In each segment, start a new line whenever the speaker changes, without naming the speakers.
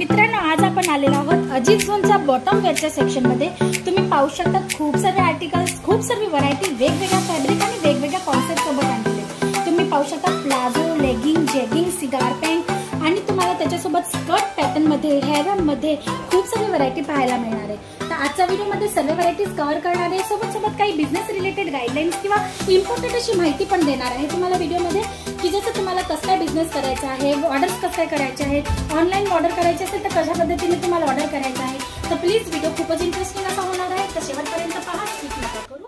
मित्रांनो, आज आपण आलेलो आहोत अजित झोनच्या बॉटम वेअरच्या सेक्शन मध्ये। तुम्ही पाहू शकता खूप सारे आर्टिकल्स, खूप सारी व्हरायटी, वेगवेगळ्या फॅब्रिक आणि वेगवेगळ्या कॉन्सेप्ट सोबत आणलेले। तुम्ही पाहू शकता palazzo, legging, jegging, cigar pant आणि तुम्हाला त्याच्यासोबत स्कर्ट पॅटर्न मध्ये, हेअरन मध्ये खूप सारी व्हरायटी पाहायला मिळणार आहे। तर आजच्या व्हिडिओ मध्ये सर्व व्हरायटीज कव्हर करणार आहे, सोबत काही बिझनेस रिलेटेड गाईडलाईन्स किंवा इम्पॉर्टंट अशी माहिती पण देणार आहे तुम्हाला व्हिडिओ मध्ये, की जसं तुम्हाला कसं काय बिझनेस करायचा आहे, ऑर्डर्स कसं काय करायचे आहेत, ऑनलाईन ऑर्डर करायचे असेल तर कशा पद्धतीने तुम्हाला ऑर्डर करायचं आहे। तर प्लीज व्हिडिओ खूपच इंटरेस्टिंग असा होणार आहे, तर शेवटपर्यंत पहा, स्किप नका करू।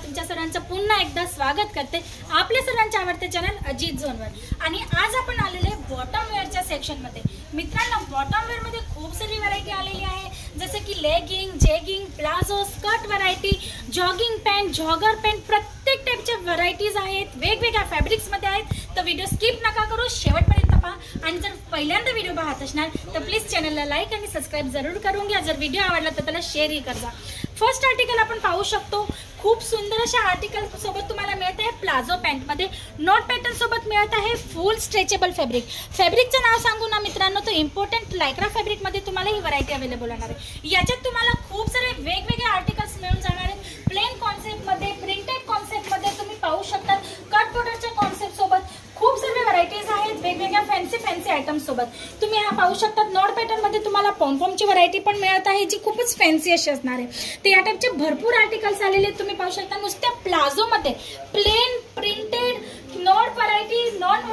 तुमच्या सर्वांचं पुन्हा एकदा स्वागत करते आपल्या सर्वांच्या आवडते चॅनल अजित झोनवर। आणि आज आपण आलेले बॉटम वेअरच्या सेक्शन मध्ये। मित्रांनो, बॉटम वेअर मध्ये खूप सारी व्हरायटी आलेली आहे, जसे की legging, jegging, palazzo, skirt variety, jogging pant, jogger pant, प्रत्येक टाइपच्या व्हरायटीज आहेत, वेगवेगळ्या फॅब्रिक्स मध्ये आहेत। तर व्हिडिओ स्किप नका करू, शेवटपर्यंत पहा। आणि जर पहिल्यांदा व्हिडिओ पाहत असणार तर प्लीज चॅनलला लाईक आणि सबस्क्राइब जरूर करून घ्या। जर व्हिडिओ आवडला तर त्याला शेअरही करा। फर्स्ट आर्टिकल आपण पाहू शकतो, खूप सुंदर अशा आर्टिकल सोबत तुम्हाला मिळत आहे प्लाझो पॅन्ट मध्ये, नॉट पॅटर्न सोबत मिळत आहे फुल स्ट्रेचेबल फॅब्रिक। फॅब्रिकचं नाव सांगू ना मित्रांनो, तो इम्पॉर्टंट लायक्रा फॅब्रिक मध्ये तुम्हाला ही व्हरायटी अवेलेबल होणार आहे। याच्यात तुम्हाला खूप सारे वेगवेगळे आर्टिकल्स मिळून जाणार आहेत। प्लेन कॉन्सेप्ट मध्ये, प्रिंटेड कॉन्सेप्ट मध्ये तुम्ही पाहू शकता, कट बॉर्डरच्या कॉन्सेप्ट सोबत खूप सारे व्हरायटीज आहेत, वेगवेगळ्या फॅन्सी आयटम्स सोबत। तुम्ही हा पाहू शकता, नॉट पॅटर्न मध्ये तुम्हाला पॉम्पॉमची व्हरायटी पण मिळत आहे, जी खूपच फॅन्सी अशी असणार आहे। तर या टाइपचे भरपूर आर्टिकल्स आलेले आहेत। तुम्ही पाहू शकता नुसत्या प्लाझो मध्ये plain, printed, not variety, not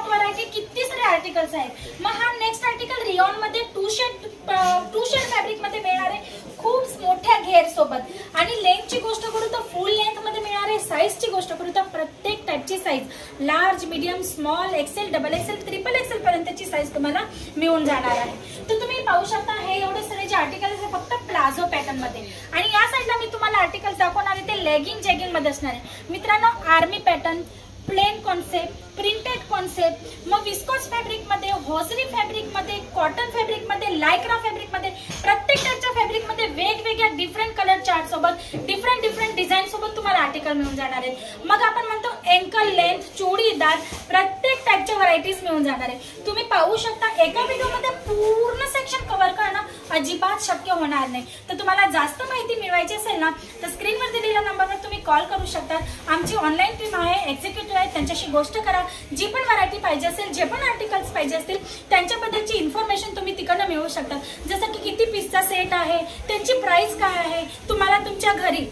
variety, किती सारे आर्टिकल्स आहेत। मग हा नेक्स्ट आर्टिकल रियॉन मध्ये टू शेड फॅब्रिक मध्ये मिळणार आहे, खूप मोठ्या घेर सोबत। आणि लेंथची गोष्ट करू तर फुल लेंथ मध्ये मिळणार आहे। साईजची गोष्ट करू तर प्रत्येक टाइपची size, large, medium, small, XL, double XL, triple XL पर्यंतची साईज तुम्हाला मिळून जाणार आहे। तर तुम्ही पाहू शकता, हे एवढे सारे जे आर्टिकल्स आहे फक्त प्लाझो पॅटर्न मध्ये। आणि या साईडला मी तुम्हाला आर्टिकल्स दाखवणार आहे, ते लेगिंग, जेगिंग मध्ये असणार आहे। मित्रांनो, army pattern, plain concept, printed concept, मग विस्कोस फॅब्रिक मध्ये, हॉसरी फॅब्रिक मध्ये, कॉटन फॅब्रिक मध्ये, लायक्रा फॅब्रिक मध्ये, प्रत्येक टाइपच्या फॅब्रिक मध्ये वेगवेगळ्या डिफरंट कलर चार्ट सोबत, डिफरंट डिझाईन सोबत तुम्हाला आर्टिकल मिळून जाणार आहेत। मग आपण म्हणतो एंकल लेंथ, चोळीदार, प्रत्येक टाइपच्या व्हरायटीज मिळून जाणार आहे। तुम्ही पाहू शकता, एका व्हिडिओ मध्ये पूर्ण सेक्शन कव्हर करणं अजिबात शक्य होणार नाही। तर तुम्हाला जास्त माहिती मिळवायची असेल ना, तर स्क्रीनवर दिलेल्या नंबरवर तुम्ही कॉल करू शकता। आमची ऑनलाईन टीम आहे, एक्झिक्युटिव्ह आहे, त्यांच्याशी गोष्ट करा। जी पण व्हरायटी पाहिजे असेल, जे पण आर्टिकल्स पाहिजे असतील, त्यांच्याबद्दलची इन्फॉर्मेशन तुम्ही तिकडनं मिळवू शकता। जसं की किती पीसचा सेट आहे, त्यांची प्राइस काय आहे, तुम्हाला तुमच्या घरी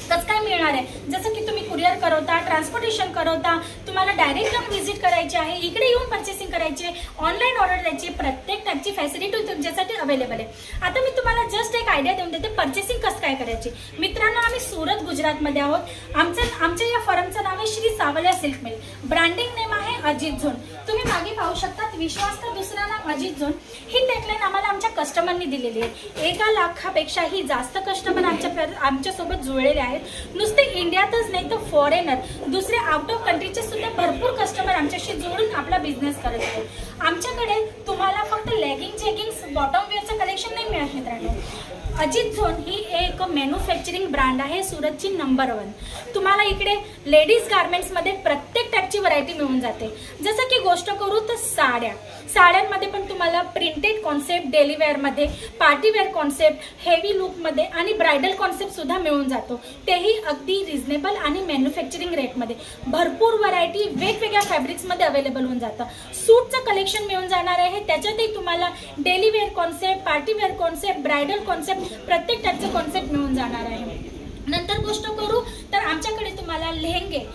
कसं काय मिळणार आहे, जसं की तुम्ही कुरिअर करवता, ट्रान्सपोर्टेशन करवता, तुम्हाला डायरेक्ट जाऊन व्हिजिट करायची आहे, इकडे येऊन परचेसिंग करायची, ऑनलाईन ऑर्डर द्यायची, प्रत्येक टाइपची फॅसिलिटी तुमच्यासाठी अवेलेबल आहे। आता मी तुम्हाला जस्ट एक आयडिया देऊन देते, परचेसिंग कसं काय करायची। मित्रांनो, आम्ही सुरत, गुजरात मध्ये आहोत। आमच्या या फर्मचं नाव आहे Shri Savaliya silk mill, branding name आहे अजित झोन। तुम्ही मागे पाहू शकता, विश्वास का दुसरा नाम अजित झोन, ही टॅगलाईन आम्हाला आमच्या कस्टमरनी दिलेली आहे। 1 लाखापेक्षाही जास्त कस्टमर आमच्या सोबत जुळलेले आहेत। नुसते इंडियातच नाही तर फॉरेनर, दुसऱ्या आउट ऑफ कंट्रीचे सुद्धा भरपूर कस्टमर आमच्याशी जोडून आपला बिझनेस करत आहेत। आमच्याकडे तुम्हाला फक्त लेगिंग, जेगिंग, बॉटम वेअरचं कलेक्शन नाही मिळत मित्रांनो। अजित झोन ही एक मॅन्युफॅक्चरिंग ब्रँड आहे, सुरतची नंबर 1। तुम्हाला इकडे लेडीज गार्मेंट्स मध्ये प्रत्येक टाइपची व्हरायटी मिळून जाते। जसं की गोष्ट करू तर साड्यांमध्ये पण तुम्हाला प्रिंटेड कॉन्सेप्ट, डेली वेअर मध्ये, party wear concept, heavy look मध्ये आणि ब्रायडल कॉन्सेप्ट सुद्धा मिळून जातो, तेही अगदी रिझनेबल आणि मॅन्युफॅक्चरिंग रेट मध्ये। भरपूर व्हरायटी वेगवेगळ्या फॅब्रिक्स मध्ये अवेलेबल होऊन जातं। सूटचं कलेक्शन मिळून जाणार आहे, त्याच्यातही तुम्हाला daily wear concept, party wear concept, bridal concept, प्रत्येक टाइपचे कॉन्सेप्ट मिळून जाणार आहे। नंतर गोष्ट करू तर आमच्याकडे तुम्हाला लेहंगे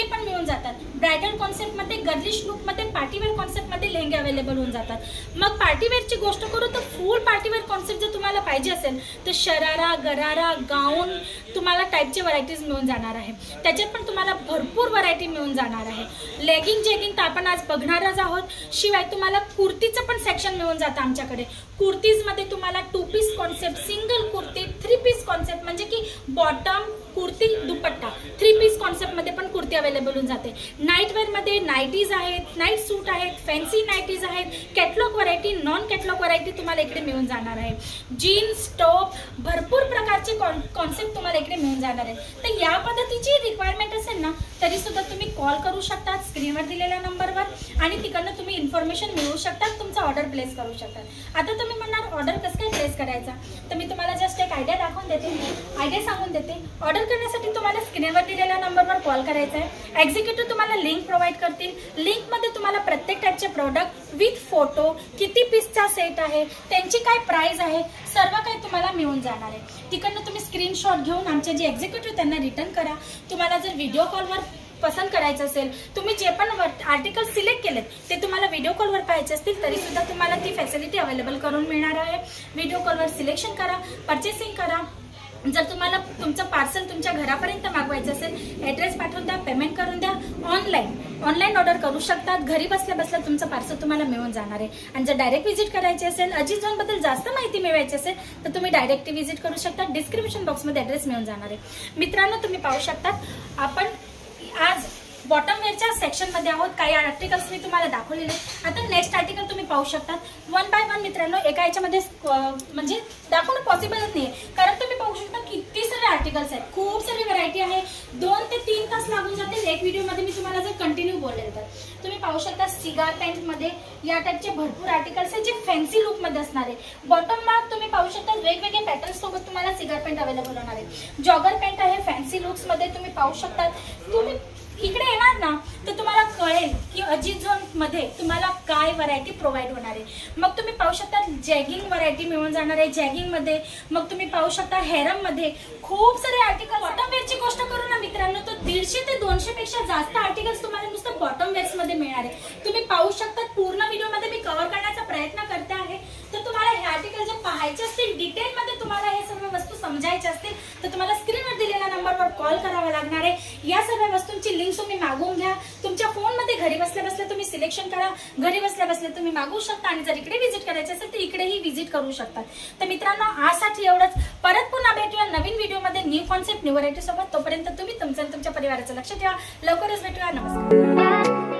पण मिळून जातात। ब्रायडल कॉन्सेप्ट मध्ये, गर्लिश लुक मध्ये, पार्टीवेअर कॉन्सेप्ट मध्ये लेहंगे अवेलेबल होऊन जातात। मग पार्टीवेअरची गोष्ट करू तर फुल पार्टीवेअर कॉन्सेप्ट जर तुम्हाला पाहिजे असेल तर शरारा, गरारा, गाऊन, तुम्हाला टाइपचे व्हरायटीज मिळून जाणार आहे। त्याच्यात पण तुम्हाला भरपूर व्हरायटी मिळून जाणार आहे। लेगिंग, जेगिंग तर आपण आज बघणारच आहोत, शिवाय तुम्हाला कुर्तीचं पण सेक्शन मिळून जातं आमच्याकडे। कुर्तीज मध्ये तुम्हाला 2 piece concept, single kurti, 3 piece concept, म्हणजे की bottom, kurti, dupatta, 3 piece concept मध्ये पण कुर्ती अवेलेबल होऊन जाते। नाईट वेअर मध्ये नाईटीज आहेत, नाईट सूट आहेत, फॅन्सी नाईटीज आहेत, catalogue variety, non catalogue variety तुम्हाला इकडे मिळून जाणार आहे। जीन्स, टॉप, भरपूर प्रकारची कॉन्सेप्ट तुम्हाला इकडे मिळून जाणार आहे। तर या पद्धतीची रिक्वायरमेंट असेल ना तरी सुद्धा तुम्ही कॉल करू शकता स्क्रीनवर दिलेल्या नंबरवर आणि तिकडनं तुम्ही इन्फॉर्मेशन मिळवू शकता, तुमचा ऑर्डर प्लेस करू शकता। आता तुम्ही म्हणणार ऑर्डर कसं काय प्लेस करायचा, तर मी तुम्हाला जस्ट एक आयडिया दाखवून देते, आयडिया सांगून देते। ऑर्डर करण्यासाठी तुम्हाला स्क्रीनवर दिलेल्या नंबरवर कॉल करायचा आहे। एक्झिक्युटिव्ह तुम्हाला लिंक प्रोव्हाइड करतील, लिंकमध्ये तुम्हाला प्रत्येक टाईपचे प्रोडक्ट विथ फोटो, किती पीसचा सेट आहे, त्यांची काय प्राइस आहे, सर्व काही तुम्हाला मिळून जाणार आहे। तिकडनं तुम्ही स्क्रीनशॉट घेऊन आमचे जे एक्झिक्युटिव्ह त्यांना रिटर्न करा। तुम्हाला जर व्हिडिओ कॉलवर पसंत करायचं असेल, तुम्ही जे पण आर्टिकल सिलेक्ट केलेत ते तुम्हाला व्हिडिओ कॉलवर पाहायचे असतील तरी सुद्धा तुम्हाला ती फॅसिलिटी अवेलेबल करून मिळणार आहे। व्हिडिओ कॉलवर सिलेक्शन करा, परचेसिंग करा। जर तुम्हाला तुमचं पार्सल तुमच्या घरापर्यंत मागवायचं असेल, ॲड्रेस पाठवून द्या, पेमेंट करून द्या, ऑनलाईन ऑर्डर करू शकतात। घरी बसल्या बसल्या तुमचं पार्सल तुम्हाला मिळून जाणार आहे। आणि जर डायरेक्ट व्हिजिट करायची असेल, अजित झोनबद्दल जास्त माहिती मिळवायची असेल तर तुम्ही डायरेक्ट व्हिजिट करू शकता। डिस्क्रिप्शन बॉक्समध्ये ॲड्रेस मिळून जाणार आहे। मित्रांनो, तुम्ही पाहू शकता आपण आज बॉटम वेअरच्या सेक्शन मध्ये आहोत। काही आर्टिकल्स मी तुम्हाला दाखवलेले। आता नेक्स्ट आर्टिकल तुम्ही पाहू शकता वन बाय वन। मित्रांनो, एका याच्यामध्ये म्हणजे दाखवणं पॉसिबलच नाही, कारण तुम्ही पाहू शकता किती सारे आर्टिकल्स आहेत, खूप सारी व्हरायटी आहे। 2 ते 3 तास लागून जातील एक व्हिडिओ मध्ये मी तुम्हाला जर कंटिन्यू बोलले तर। तुम्ही पाहू शकता सिगार पॅन्ट मध्ये या टाइपचे भरपूर आर्टिकल्स आहेत जे फॅन्सी लुक मध्ये असणार आहे। बॉटम मार्क तुम्ही पाहू शकता वेगवेगळे पॅटर्न्स सोबत तुम्हाला सिगार पॅन्ट अवेलेबल होणार आहे। जॉगर पॅन्ट आहे फॅन्सी लुक्स मध्ये, तुम्ही पाहू शकता। तुम्ही इकडे येणार ना तर तुम्हाला कळेल की अजित झोन मध्ये तुम्हाला काय व्हरायटी प्रोव्हाइड होणार आहे। मग तुम्ही पाहू शकता जॅगिंग व्हरायटी मिळून जाणार आहे जॅगिंग मध्ये। मग तुम्ही पाहू शकता हेरम मध्ये खूप सारे आर्टिकल। बॉटम वेअरची गोष्ट करू ना मित्रांनो, तर 150 ते 200 पेक्षा जास्त आर्टिकल्स तुम्हाला नुसतं बॉटम वेअर्स मध्ये मिळणार आहे। तुम्ही पाहू शकता पूर्ण व्हिडिओ मध्ये मी कव्हर करण्याचा प्रयत्न करते आहे। तर तुम्हाला हे आर्टिकल जर पाहायचे असतील, डिटेल मध्ये तुम्हाला हे सर्व वस्तू समजायचे असतील तर तुम्हाला स्क्रीनवर दिलेल्या नंबरवर कॉल करावा लागणार आहे। या सर्व वस्तूंची लिंक तुम्ही मागवून घ्या, तुमच्या फोन मध्ये घरी बसल्या बसल्या तुम्ही सिलेक्शन करा, घरी बसल्या बसल्या तुम्ही मागवू शकता। आणि जर इकडे व्हिजिट करायचे असेल तर इकडेही व्हिजिट करू शकता। तर मित्रांनो, आजसाठी एवढंच। परत पुन्हा भेटूया नवीन व्हिडिओ मध्ये न्यू कॉन्सेप्ट न्यू व्हरायटी सोबत। तोपर्यंत तुम्ही तुमच्या परिवाराचं लक्ष ठेवा। लवकरच भेटूया। नमस्कार।